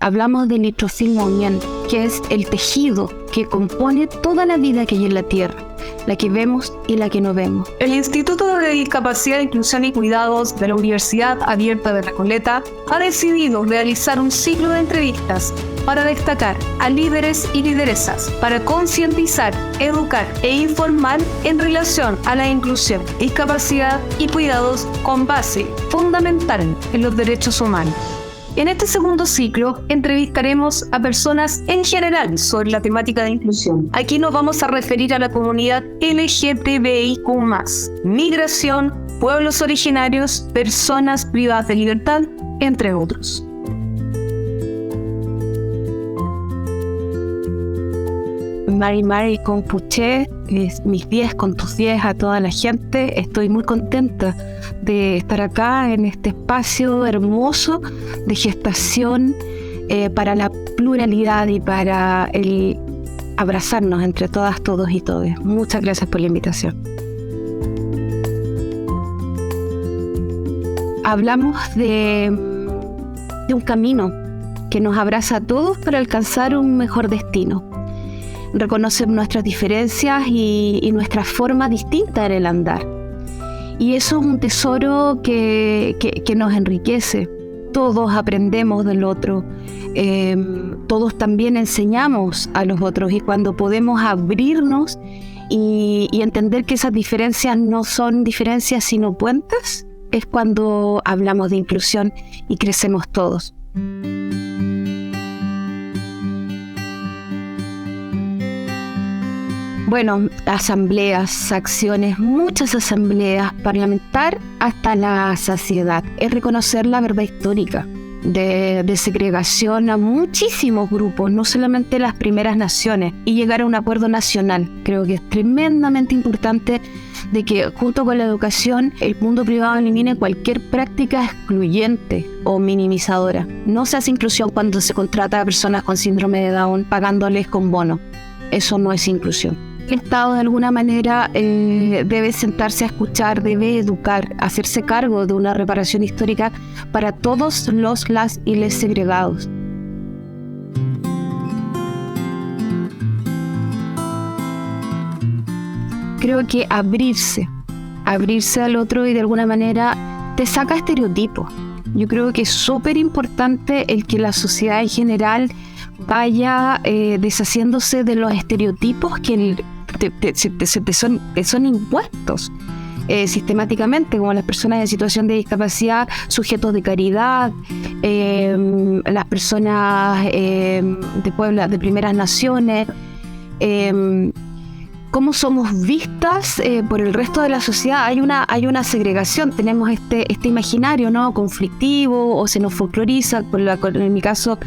Hablamos del nitrocilmo unión, que es el tejido que compone toda la vida que hay en la Tierra, la que vemos y la que no vemos. El Instituto de Discapacidad, Inclusión y Cuidados de la Universidad Abierta de Recoleta ha decidido realizar un ciclo de entrevistas para destacar a líderes y lideresas, para concientizar, educar e informar en relación a la inclusión, discapacidad y cuidados con base fundamental en los derechos humanos. En este segundo ciclo entrevistaremos a personas en general sobre la temática de inclusión. Aquí nos vamos a referir a la comunidad LGTBIQ+, migración, pueblos originarios, personas privadas de libertad, entre otros. Mari Compuche, mis 10 con tus 10 a toda la gente. Estoy muy contenta de estar acá en este espacio hermoso de gestación para la pluralidad y para el abrazarnos entre todas, todos y todes. Muchas gracias por la invitación. Hablamos de un camino que nos abraza a todos para alcanzar un mejor destino. Reconocer nuestras diferencias y nuestra forma distinta en el andar. Y eso es un tesoro que nos enriquece. Todos aprendemos del otro, todos también enseñamos a los otros, y cuando podemos abrirnos y entender que esas diferencias no son diferencias sino puentes, es cuando hablamos de inclusión y crecemos todos. Bueno, asambleas, acciones, muchas asambleas, parlamentar hasta la saciedad. Es reconocer la verdad histórica de segregación a muchísimos grupos, no solamente las primeras naciones, y llegar a un acuerdo nacional. Creo que es tremendamente importante de que junto con la educación el mundo privado elimine cualquier práctica excluyente o minimizadora. No se hace inclusión cuando se contrata a personas con síndrome de Down pagándoles con bono. Eso no es inclusión. El Estado de alguna manera debe sentarse a escuchar, debe educar, hacerse cargo de una reparación histórica para todos las y les segregados. Creo que abrirse al otro y de alguna manera te saca estereotipos. Yo creo que es súper importante el que la sociedad en general vaya deshaciéndose de los estereotipos que te son impuestos sistemáticamente, como las personas en situación de discapacidad, sujetos de caridad, las personas de pueblos de primeras naciones, cómo somos vistas por el resto de la sociedad. Hay una segregación, tenemos este imaginario, ¿no?, conflictivo, o se nos folcloriza, en mi caso,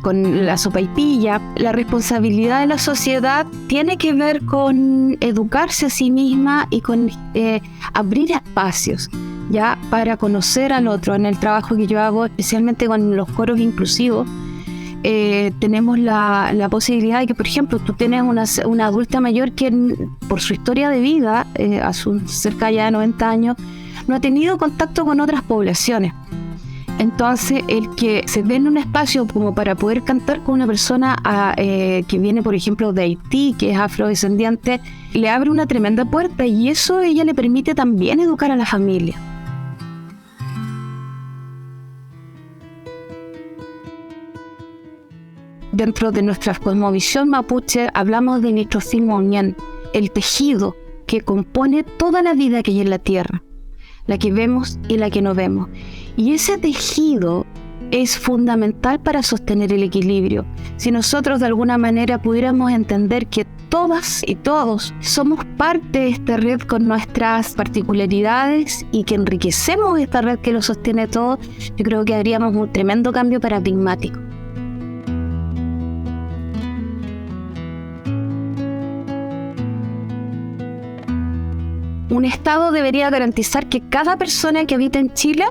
con la sopaipilla. La responsabilidad de la sociedad tiene que ver con educarse a sí misma y con abrir espacios, ya, para conocer al otro. En el trabajo que yo hago, especialmente con los coros inclusivos, tenemos la posibilidad de que, por ejemplo, tú tienes una adulta mayor que por su historia de vida, a cerca ya de 90 años, no ha tenido contacto con otras poblaciones. Entonces, el que se dé en un espacio como para poder cantar con una persona que viene, por ejemplo, de Haití, que es afrodescendiente, le abre una tremenda puerta, y eso ella le permite también educar a la familia. Dentro de nuestra cosmovisión mapuche hablamos de nitrocilmo unión, el tejido que compone toda la vida que hay en la Tierra, la que vemos y la que no vemos. Y ese tejido es fundamental para sostener el equilibrio. Si nosotros de alguna manera pudiéramos entender que todas y todos somos parte de esta red con nuestras particularidades y que enriquecemos esta red que lo sostiene todo, yo creo que haríamos un tremendo cambio paradigmático. Un Estado debería garantizar que cada persona que habita en Chile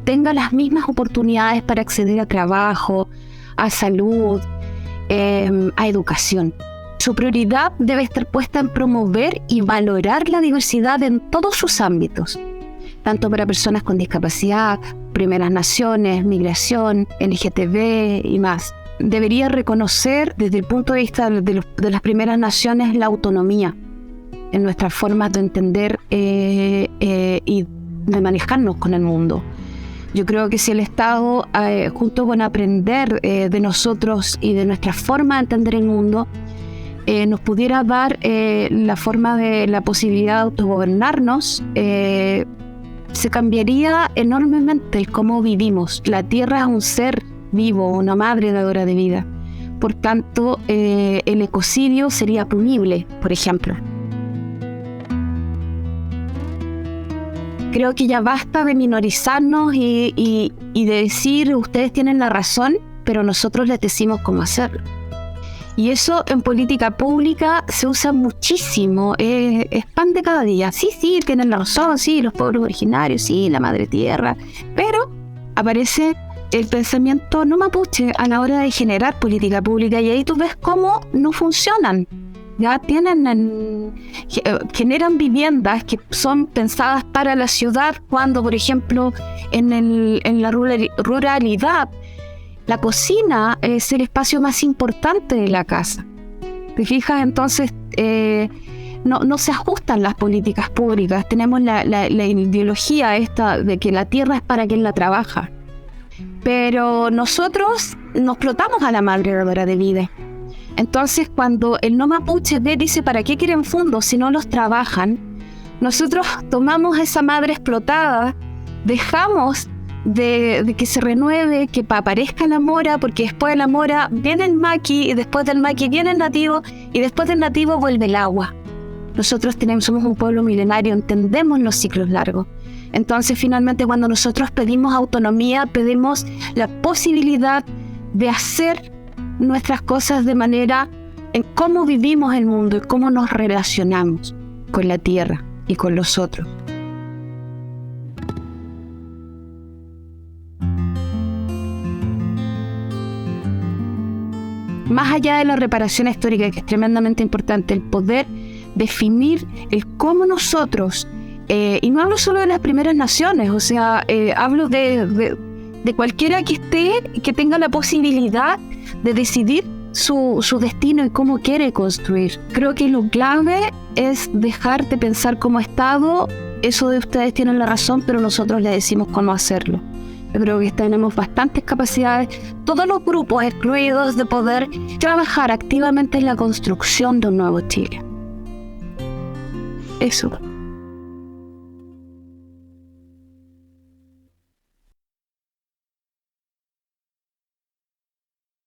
tenga las mismas oportunidades para acceder a trabajo, a salud, a educación. Su prioridad debe estar puesta en promover y valorar la diversidad en todos sus ámbitos, tanto para personas con discapacidad, primeras naciones, migración, LGTB y más. Debería reconocer desde el punto de vista de las primeras naciones la autonomía en nuestras formas de entender y de manejarnos con el mundo. Yo creo que si el Estado, junto con aprender de nosotros y de nuestra forma de entender el mundo, nos pudiera dar la posibilidad de autogobernarnos, se cambiaría enormemente el cómo vivimos. La tierra es un ser vivo, una madre dadora de vida. Por tanto, el ecocidio sería punible, por ejemplo. Creo que ya basta de minorizarnos y de decir ustedes tienen la razón, pero nosotros les decimos cómo hacerlo. Y eso en política pública se usa muchísimo, es pan de cada día. Sí, tienen la razón, sí, los pueblos originarios, sí, la madre tierra, pero aparece el pensamiento no mapuche a la hora de generar política pública y ahí tú ves cómo no funcionan. Ya generan viviendas que son pensadas para la ciudad cuando, por ejemplo, en la ruralidad, la cocina es el espacio más importante de la casa. ¿Te fijas? Entonces, no se ajustan las políticas públicas. Tenemos la ideología esta de que la tierra es para quien la trabaja. Pero nosotros nos explotamos a la madre dadora de vida. Entonces, cuando el no mapuche dice ¿para qué quieren fondos si no los trabajan? Nosotros tomamos esa madre explotada, dejamos de que se renueve, que aparezca la mora, porque después de la mora viene el maqui, y después del maqui viene el nativo, y después del nativo vuelve el agua. Nosotros somos un pueblo milenario, entendemos los ciclos largos. Entonces, finalmente, cuando nosotros pedimos autonomía, pedimos la posibilidad de hacer nuestras cosas de manera en cómo vivimos el mundo y cómo nos relacionamos con la tierra y con los otros. Más allá de la reparación histórica, que es tremendamente importante, el poder definir el cómo nosotros, y no hablo solo de las primeras naciones, o sea, hablo de cualquiera que tenga la posibilidad de decidir su destino y cómo quiere construir. Creo que lo clave es dejar de pensar como Estado, eso de ustedes tienen la razón, pero nosotros les decimos cómo hacerlo. Yo creo que tenemos bastantes capacidades, todos los grupos excluidos, de poder trabajar activamente en la construcción de un nuevo Chile. Eso.